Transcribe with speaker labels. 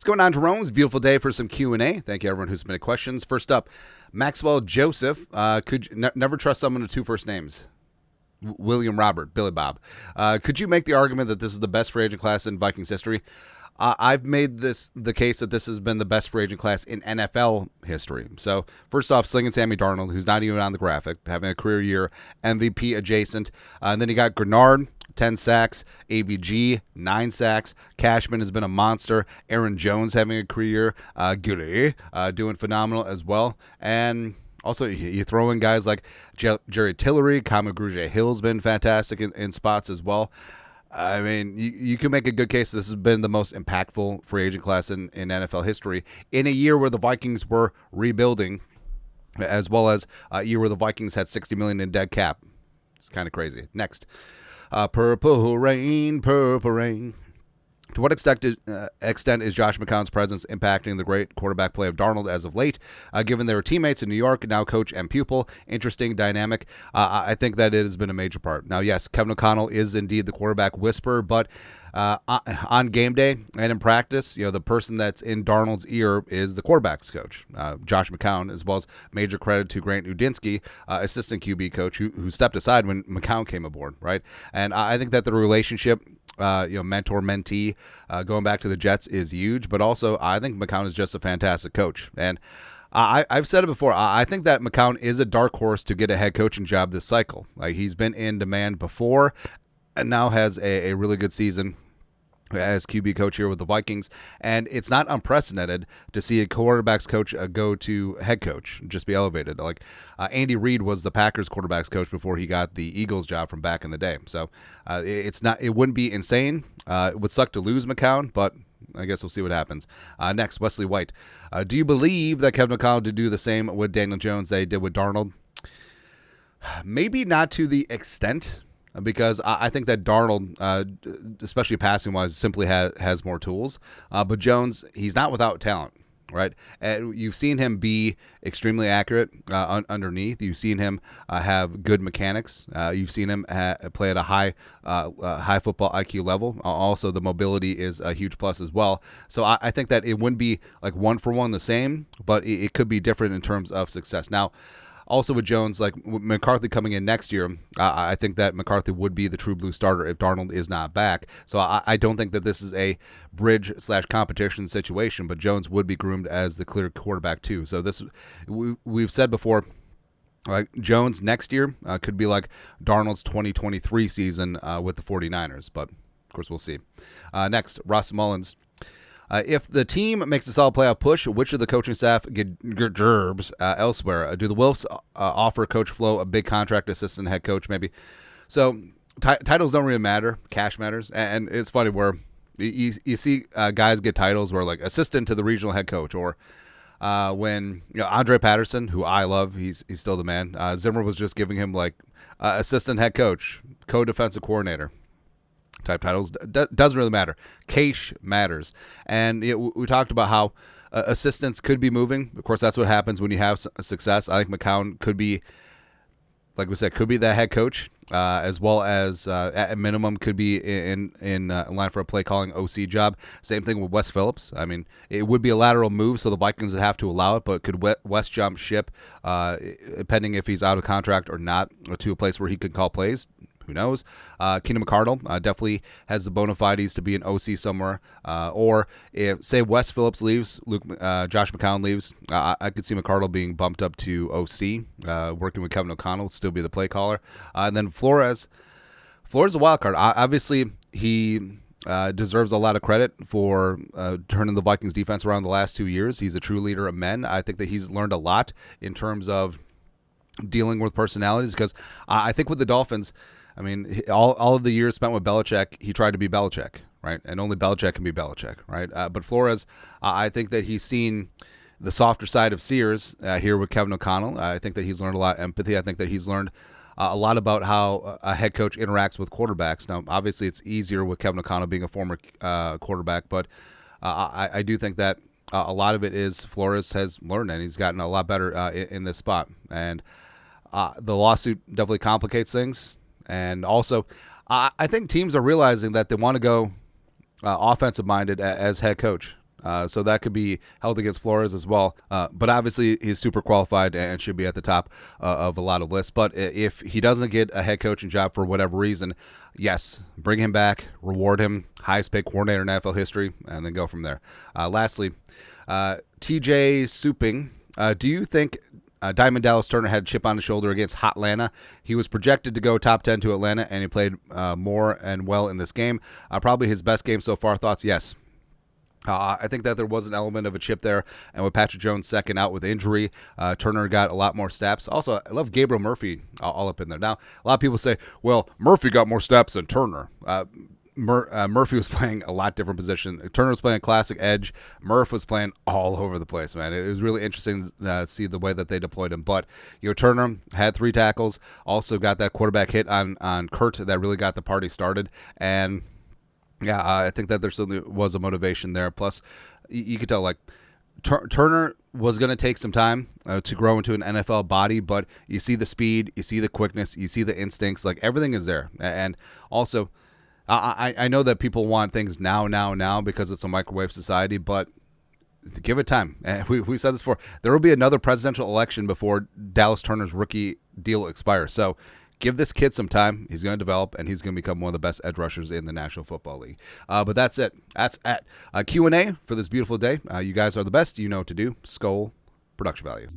Speaker 1: going on, Jeromes? Beautiful day for some Q&A. Thank you, everyone who submitted questions. First up, Maxwell Joseph. Never trust someone with two first names. William Robert, Billy Bob. Could you make the argument that this is the best free agent class in Vikings history? I've made this the case that this has been the best free agent class in NFL history. So, first off, slinging Sammy Darnold, who's not even on the graphic, having a career year, MVP adjacent. And then you got Grenard, 10 sacks, AVG, 9 sacks. Cashman has been a monster. Aaron Jones having a career year. Gilly doing phenomenal as well. And also, you throw in guys like Jerry Tillery, Kamagruja Hill's been fantastic in spots as well. I mean, you can make a good case this has been the most impactful free agent class in NFL history in a year where the Vikings were rebuilding, as well as a year where the Vikings had $60 million in dead cap. It's kind of crazy. Next, Purple Rain, Purple Rain. To what extent is Josh McCown's presence impacting the great quarterback play of Darnold as of late, given they were teammates in New York, now coach and pupil? Interesting dynamic. I think that it has been a major part. Now, yes, Kevin O'Connell is indeed the quarterback whisperer, but on game day and in practice, the person that's in Darnold's ear is the quarterback's coach, Josh McCown, as well as major credit to Grant Udinsky, assistant QB coach, who stepped aside when McCown came aboard, right? And I think that the relationship, mentor-mentee, going back to the Jets is huge, but also I think McCown is just a fantastic coach. And I've said it before, I think that McCown is a dark horse to get a head coaching job this cycle. Like, he's been in demand before and now has a really good season as QB coach here with the Vikings, and it's not unprecedented to see a quarterback's coach go to head coach, just be elevated. Like Andy Reid was the Packers quarterback's coach before he got the Eagles job from back in the day. So it wouldn't be insane. It would suck to lose McCown, but I guess we'll see what happens. Next, Wesley White. Do you believe that Kevin McCown did do the same with Daniel Jones they did with Darnold? Maybe not to the extent, because I think that Darnold, especially passing-wise, simply has more tools. But Jones, he's not without talent, right? And you've seen him be extremely accurate underneath. You've seen him have good mechanics. You've seen him play at a high football IQ level. Also, the mobility is a huge plus as well. So I think that it wouldn't be like one for one the same, but it could be different in terms of success. Now, also with Jones, like McCarthy coming in next year, I think that McCarthy would be the true blue starter if Darnold is not back. So I don't think that this is a bridge/competition situation, but Jones would be groomed as the clear quarterback too. So we've said before, like Jones next year could be like Darnold's 2023 season with the 49ers, but of course we'll see. Next, Ross Mullins. If the team makes a solid playoff push, which of the coaching staff get gerbs elsewhere? Do the Wilfs offer Coach Flo a big contract, assistant head coach maybe? So titles don't really matter. Cash matters. And it's funny where you see guys get titles where like assistant to the regional head coach, or when Andre Patterson, who I love, he's still the man. Zimmer was just giving him like assistant head coach, co-defensive coordinator type titles. Doesn't really matter. Cash matters. And we talked about how assistants could be moving. Of course, that's what happens when you have success. I think McCown could be, like we said, could be that head coach, as well as at a minimum could be in line for a play calling OC job. Same thing with Wes Phillips. I mean, it would be a lateral move, so the Vikings would have to allow it, but could Wes jump ship, depending if he's out of contract or not, to a place where he could call plays? Who knows? Keenan McCardle definitely has the bona fides to be an OC somewhere. Or if, say, Wes Phillips leaves, Josh McCown leaves, I could see McCardle being bumped up to OC, working with Kevin O'Connell, still be the play caller. And then Flores is a wild card. Obviously, he deserves a lot of credit for turning the Vikings defense around the last 2 years. He's a true leader of men. I think that he's learned a lot in terms of dealing with personalities, because I think with the Dolphins, I mean, all of the years spent with Belichick, he tried to be Belichick, right? And only Belichick can be Belichick, right? But Flores, I think that he's seen the softer side of Sears here with Kevin O'Connell. I think that he's learned a lot of empathy. I think that he's learned a lot about how a head coach interacts with quarterbacks. Now, obviously, it's easier with Kevin O'Connell being a former quarterback, but I do think that a lot of it is Flores has learned, and he's gotten a lot better in this spot. And the lawsuit definitely complicates things. And also, I think teams are realizing that they want to go offensive-minded as head coach. So that could be held against Flores as well. But obviously, he's super qualified and should be at the top of a lot of lists. But if he doesn't get a head coaching job for whatever reason, yes, bring him back, reward him, highest paid coordinator in NFL history, and then go from there. Lastly, TJ Suping. Do you think Diamond Dallas Turner had a chip on his shoulder against Hot Atlanta? He was projected to go top 10 to Atlanta, and he played more and well in this game. Probably his best game so far. Thoughts? Yes. I think that there was an element of a chip there, and with Patrick Jones second out with injury, Turner got a lot more steps. Also, I love Gabriel Murphy all up in there. Now, a lot of people say, well, Murphy got more steps than Turner. Murphy was playing a lot different position. Turner was playing classic edge. Murph was playing all over the place, man. It was really interesting to see the way that they deployed him. But Turner had 3 tackles, also got that quarterback hit on Kurt that really got the party started. And yeah, I think that there certainly was a motivation there. Plus, you could tell, like, Turner was going to take some time to grow into an NFL body, but you see the speed, you see the quickness, you see the instincts, like everything is there. And also, I know that people want things now because it's a microwave society, but give it time. And we said this before. There will be another presidential election before Dallas Turner's rookie deal expires. So give this kid some time. He's going to develop, and he's going to become one of the best edge rushers in the National Football League. But that's it. That's at Q&A for this beautiful day. You guys are the best. You know what to do. Skull Production Value.